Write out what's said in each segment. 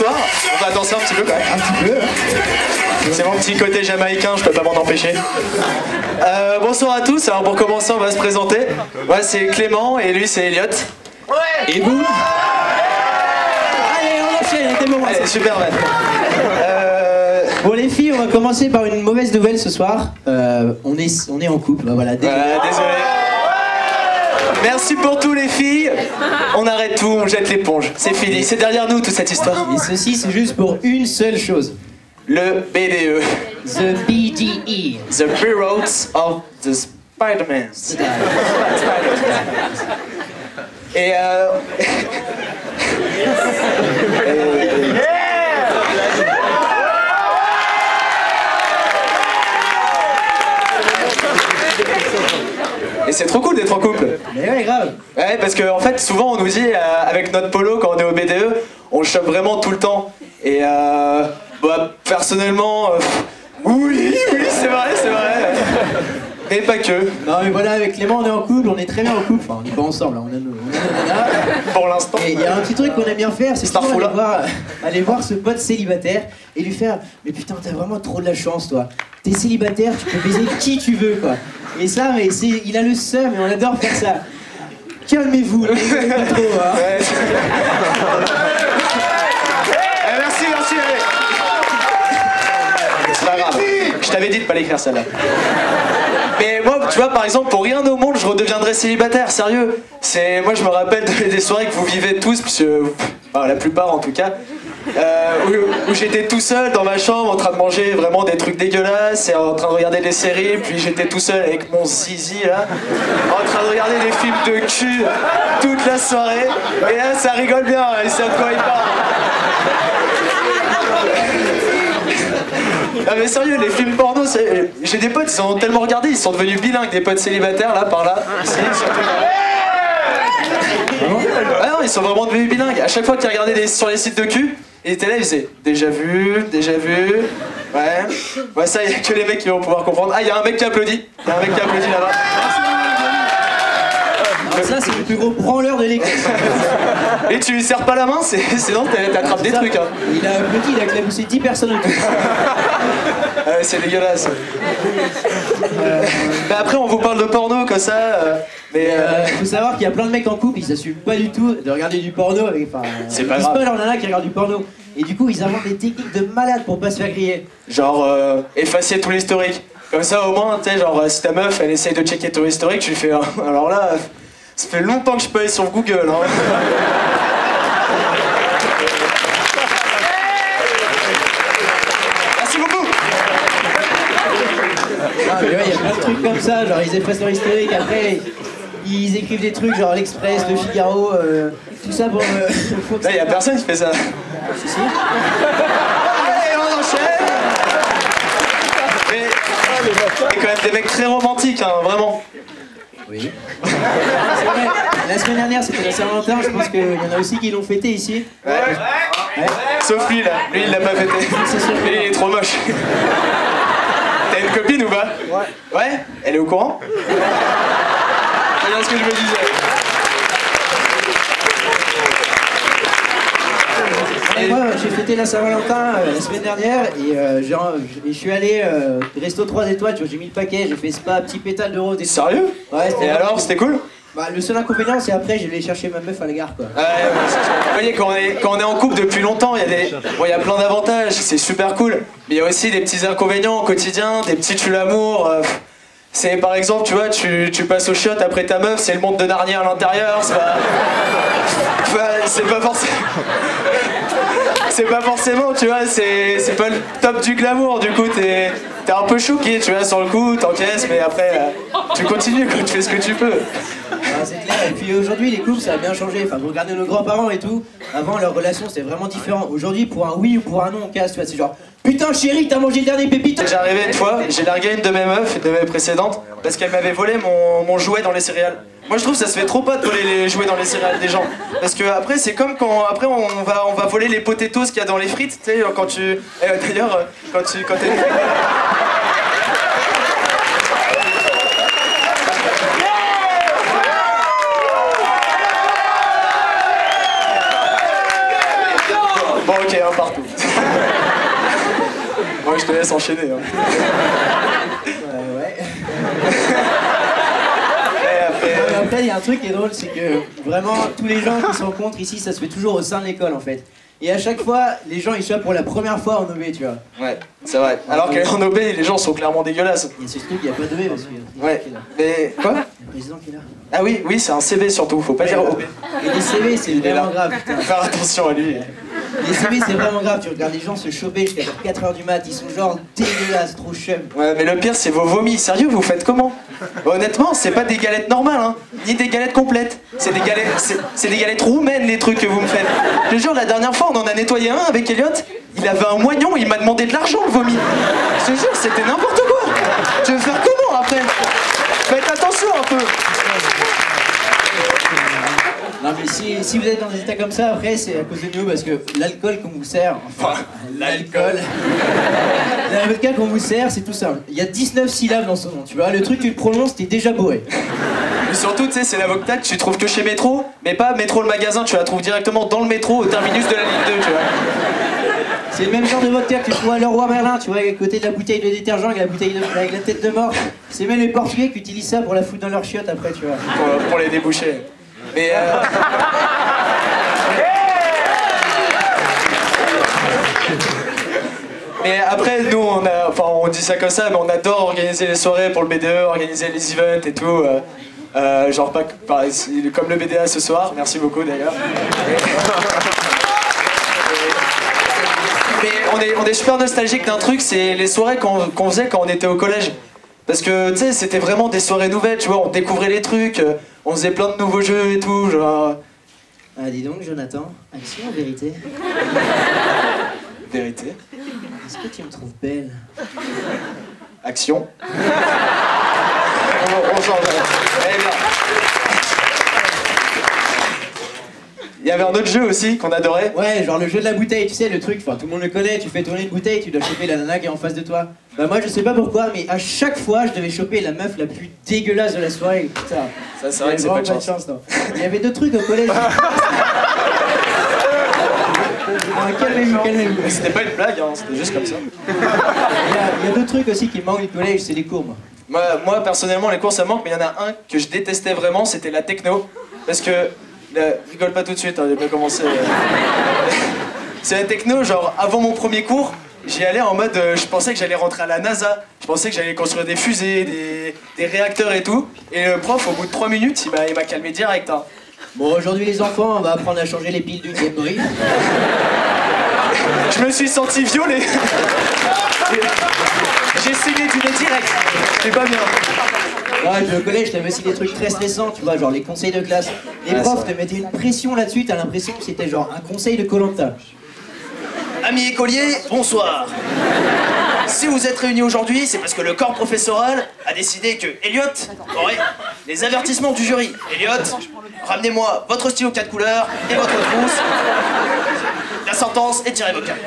soir. On va danser un petit peu quand même. Un petit peu. C'est mon petit côté jamaïcain, je peux pas m'en empêcher. Bonsoir à tous, alors pour commencer on va se présenter. Moi c'est Clément et lui c'est Elliot. Et vous? Allez, on enchaîne avec des moments. Allez, Superman. Bon les filles, on va commencer par une mauvaise nouvelle ce soir. On est en couple, bah voilà. Désolé. Merci pour tout les filles. On arrête tout, on jette l'éponge. C'est fini, c'est derrière nous toute cette histoire. Et ceci c'est juste pour une seule chose. Le BDE. The BDE. The Bureaus of the Spider-Man. Et Et c'est trop cool d'être en couple. Mais ouais, grave. Ouais, parce qu'en fait, souvent on nous dit, avec notre polo, quand on est au BDE, on chope vraiment tout le temps. Et bah, personnellement, oui, c'est vrai. Mais pas que. Non mais voilà, avec Clément on est en couple, on est très bien en couple. Enfin, on n'est pas ensemble, hein. On a nos nanas. Pour l'instant. Et il y a un petit truc qu'on aime bien faire, c'est toujours aller voir ce pote célibataire et lui faire « Mais putain, t'as vraiment trop de la chance, toi. T'es célibataire, tu peux baiser qui tu veux, quoi. » Et ça, mais il a le seum et on adore faire ça. Calmez-vous, pas trop, hein. Ouais. Merci, allez. C'est pas grave. Je t'avais dit de pas l'écrire celle-là. Mais moi, tu vois, par exemple, pour rien au monde, je redeviendrai célibataire, sérieux. Moi, je me rappelle des soirées que vous vivez tous, puisque, enfin, la plupart en tout cas, où j'étais tout seul dans ma chambre en train de manger vraiment des trucs dégueulasses et en train de regarder des séries, puis j'étais tout seul avec mon zizi là, en train de regarder des films de cul toute la soirée, et là ça rigole bien, ils savent de quoi ils parlent. Non mais sérieux, les films porno, j'ai des potes, ils ont tellement regardé, ils sont devenus bilingues, des potes célibataires là, par là, ici, surtout. Ah non, ils sont vraiment devenus bilingues. À chaque fois qu'ils regardaient sur les sites de cul, ils étaient là, ils disaient déjà vu. Ouais, ça, il n'y a que les mecs qui vont pouvoir comprendre. Ah, il y a un mec qui applaudit. Là-bas. Alors ça, c'est le plus gros branleur de l'équipe. Et tu lui serres pas la main, sinon t'attrapes des trucs. Hein. Il a applaudi, il a clamoussé 10 personnes autour. C'est dégueulasse. Mais après, on vous parle de porno comme ça. Mais faut savoir qu'il y a plein de mecs en couple, ils s'assument pas du tout de regarder du porno. C'est pas grave. Ils se en nana qui regardent du porno. Et du coup, ils inventent des techniques de malade pour pas se faire griller. Genre, effacer tout l'historique. Comme ça, au moins, tu sais, genre, si ta meuf, elle essaye de checker tout l'historique, tu lui fais. Alors là, ça fait longtemps que je peux aller sur Google. Hein. Merci beaucoup. Ah, mais ouais, il y a plein de trucs comme ça, genre ils effacent leur historique, après ils écrivent des trucs genre l'Express, le Figaro, tout ça pour... Là, il y a personne qui fait ça. Si. Allez, on enchaîne. Mais quand même des mecs très romantiques, hein, vraiment. Oui. C'est vrai, la semaine dernière c'était la Saint-Valentin, je pense qu'il y en a aussi qui l'ont fêté ici. Ouais. Sauf lui là, lui il l'a pas fêté. Lui il est trop moche. T'as une copine ou pas? Ouais. Elle est au courant? C'est bien ce que je me disais. Et moi j'ai fêté la Saint-Valentin la semaine dernière et je suis allé resto 3 étoiles, j'ai mis le paquet, j'ai fait spa, petit pétale de rose et tout. Sérieux? Ouais, et alors, c'était cool? Bah, le seul inconvénient c'est après je vais aller chercher ma meuf à la gare quoi. Vous voyez, quand on est en couple depuis longtemps, il y a plein d'avantages, c'est super cool. Mais il y a aussi des petits inconvénients au quotidien, des petits tue-l'amour. C'est par exemple, tu vois, tu passes aux chiottes après ta meuf, c'est le monde de Narnia à l'intérieur, c'est pas forcément... C'est pas forcément, tu vois, c'est pas le top du glamour, du coup t'es un peu chouqué, tu vois, sur le coup, t'encaisses, mais après, tu continues, quoi, tu fais ce que tu peux. Ah, c'est clair, et puis aujourd'hui les couples ça a bien changé, enfin vous regardez nos grands-parents et tout, avant leur relation c'était vraiment différent. Aujourd'hui pour un oui ou pour un non on casse, tu vois, c'est genre putain chérie t'as mangé le dernier pépito. J'ai arrivé une fois, j'ai largué une de mes meufs, de mes précédentes, parce qu'elle m'avait volé mon jouet dans les céréales. Moi je trouve que ça se fait trop pas de voler les jouets dans les céréales des gens. Parce que après c'est comme quand après on va voler les potatoes qu'il y a dans les frites, tu sais, quand tu. D'ailleurs, quand t'es. Bon, ok, un partout. Moi, je te laisse enchaîner. Hein. Ouais. Après, il y a un truc qui est drôle, c'est que vraiment, tous les gens qui se rencontrent ici, ça se fait toujours au sein de l'école, en fait. Et à chaque fois, les gens ils chopent pour la première fois en OB, tu vois. Ouais, c'est vrai. Alors qu'en OB, les gens sont clairement dégueulasses. Et c'est surtout qu'il n'y a pas d'OB parce qu'il y a ouais. Mais quoi? Il y a le président qui est là. Ah oui, oui, c'est un CV surtout, faut pas dire OB. Et les CV, c'est vraiment grave. Putain. Faut faire attention à lui. Les CV, c'est vraiment grave. Tu regardes les gens se choper jusqu'à 4h du mat, ils sont genre dégueulasses, trop chum. Ouais, mais le pire, c'est vos vomis. Sérieux, vous faites comment? Honnêtement, c'est pas des galettes normales, hein, ni des galettes complètes. C'est des galettes roumaines, les trucs que vous me faites. Je te jure, la dernière fois, on en a nettoyé un avec Elliot. Il avait un moignon, il m'a demandé de l'argent, le vomi. Je te jure, c'était n'importe quoi. Tu veux faire comment après? Faites attention un peu. Non mais si vous êtes dans des états comme ça, après c'est à cause de nous parce que l'alcool qu'on vous sert, enfin l'alcool, la vodka qu'on vous sert, c'est tout simple. Il y a 19 syllabes dans son nom, tu vois, le truc tu le prononces, t'es déjà bourré. Mais surtout, tu sais, c'est la vodka que tu trouves que chez Métro, mais pas Métro le magasin, tu la trouves directement dans le métro au terminus de la ligne 2, tu vois. C'est le même genre de vodka que tu trouves à Leroy Merlin, tu vois, à côté de la bouteille de détergent avec avec la tête de mort. C'est même les Portugais qui utilisent ça pour la foutre dans leur chiottes après, tu vois. Pour les déboucher. Mais mais après, nous, on dit ça comme ça, mais on adore organiser les soirées pour le BDE, organiser les events et tout. Genre pas comme le BDA ce soir, merci beaucoup d'ailleurs. Mais on est super nostalgique d'un truc, c'est les soirées qu'on faisait quand on était au collège. Parce que tu sais, c'était vraiment des soirées nouvelles, tu vois, on découvrait les trucs, on faisait plein de nouveaux jeux et tout, genre... Ah dis donc Jonathan, action en vérité. Vérité. Est-ce que tu me trouves belle? Action. on change. Allez, bien. Il y avait un autre jeu aussi qu'on adorait. Ouais, genre le jeu de la bouteille, tu sais, le truc, enfin tout le monde le connaît, tu fais tourner une bouteille, tu dois choper la nana qui est en face de toi. Bah moi je sais pas pourquoi, mais à chaque fois je devais choper la meuf la plus dégueulasse de la soirée. Putain. Ça c'est vrai que c'est pas de chance. Non. Il y avait deux trucs au collège. Calmez-vous. C'était pas une blague, hein, c'était juste comme ça. Il y a deux trucs aussi qui me manquent du collège, c'est les cours. Moi personnellement les cours ça manque, mais il y en a un que je détestais vraiment, c'était la techno. Parce que... rigole pas tout de suite, hein, j'ai pas commencé. C'est la techno, genre avant mon premier cours, j'y allais en mode, je pensais que j'allais rentrer à la NASA, je pensais que j'allais construire des fusées, des réacteurs et tout. Et le prof, au bout de 3 minutes, il m'a calmé direct. Hein. Bon, aujourd'hui les enfants, on va apprendre à changer les piles du Game Boy. Je me suis senti violé. J'ai saigné du nez direct. C'est pas bien. Ouais, puis au collège, t'avais aussi des trucs très stressants, tu vois, genre les conseils de classe. Les profs te mettaient une pression là-dessus, t'as l'impression que c'était genre un conseil de Koh-Lanta. Amis écoliers, bonsoir. Si vous êtes réunis aujourd'hui, c'est parce que le corps professoral a décidé que Elliot aurait les avertissements du jury. Elliot, ramenez-moi votre stylo 4 couleurs et votre trousse. La sentence est irrévocable.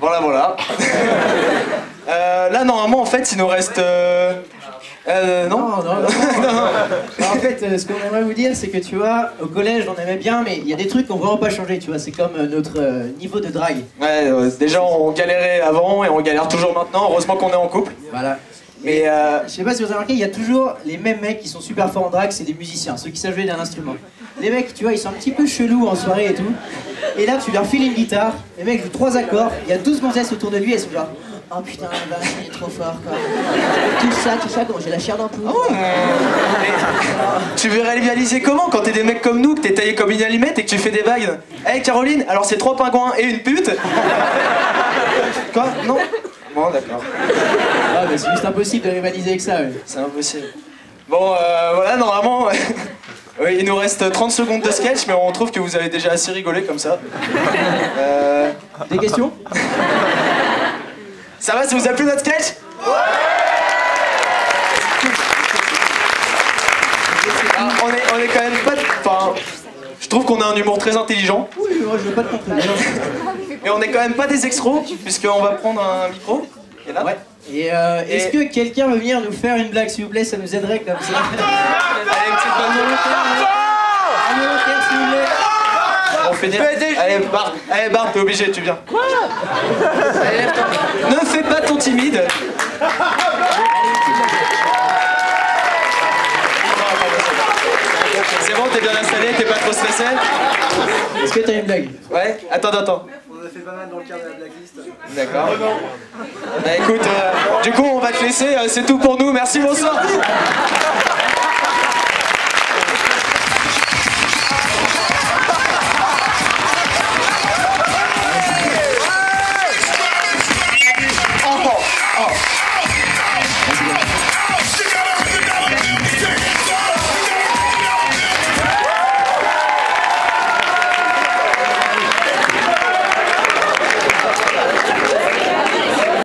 Voilà. Là, normalement, en fait, il nous reste... non. En fait, ce qu'on aimerait vous dire, c'est que tu vois, au collège, on aimait bien, mais il y a des trucs qui n'ont vraiment pas changé, tu vois. C'est comme notre niveau de drague. Ouais, déjà, on galérait avant et on galère toujours maintenant. Heureusement qu'on est en couple. Voilà. Mais je sais pas si vous avez remarqué, il y a toujours les mêmes mecs qui sont super forts en drague, c'est des musiciens, ceux qui savent jouer d'un instrument. Les mecs, tu vois, ils sont un petit peu chelous en soirée et tout. Et là, tu leur files une guitare, les mecs jouent 3 accords, il y a 12 gonzesses autour de lui, elles sont genre oh putain, la vache, il est trop fort quoi. Tout ça, comment j'ai la chair d'un pou. Oh, tu veux réaliser comment quand t'es des mecs comme nous, que t'es taillé comme une allumette et que tu fais des vagues? Hey Caroline, alors c'est 3 pingouins et une pute? Quoi? Non? Bon, d'accord. Ah, mais c'est juste impossible de rivaliser avec ça, ouais. C'est impossible. Bon, voilà, normalement, oui, il nous reste 30 secondes de sketch, mais on trouve que vous avez déjà assez rigolé comme ça. Des questions? Ça va, ça vous a plu notre sketch? Ah, on est quand même pas... Enfin, je trouve qu'on a un humour très intelligent. Oui, moi je veux pas te comprendre. Mais on est quand même pas des escrocs, puisqu'on va prendre un micro. Et là, ouais. Et est-ce que quelqu'un veut venir nous faire une blague, s'il vous plaît? Ça nous aiderait comme ça. Allez, une petite balle volontaire, s'il vous plaît. On finit. Allez, Bart, t'es obligé, tu viens. Quoi? Allez, lève-toi. Ne fais pas ton timide. C'est bon, t'es bien installé, t'es pas trop stressé? Est-ce que t'as une blague? Ouais, attends. On a fait pas mal dans le cadre de la blacklist. D'accord. Bah écoute, du coup on va te laisser, c'est tout pour nous, merci, bonsoir.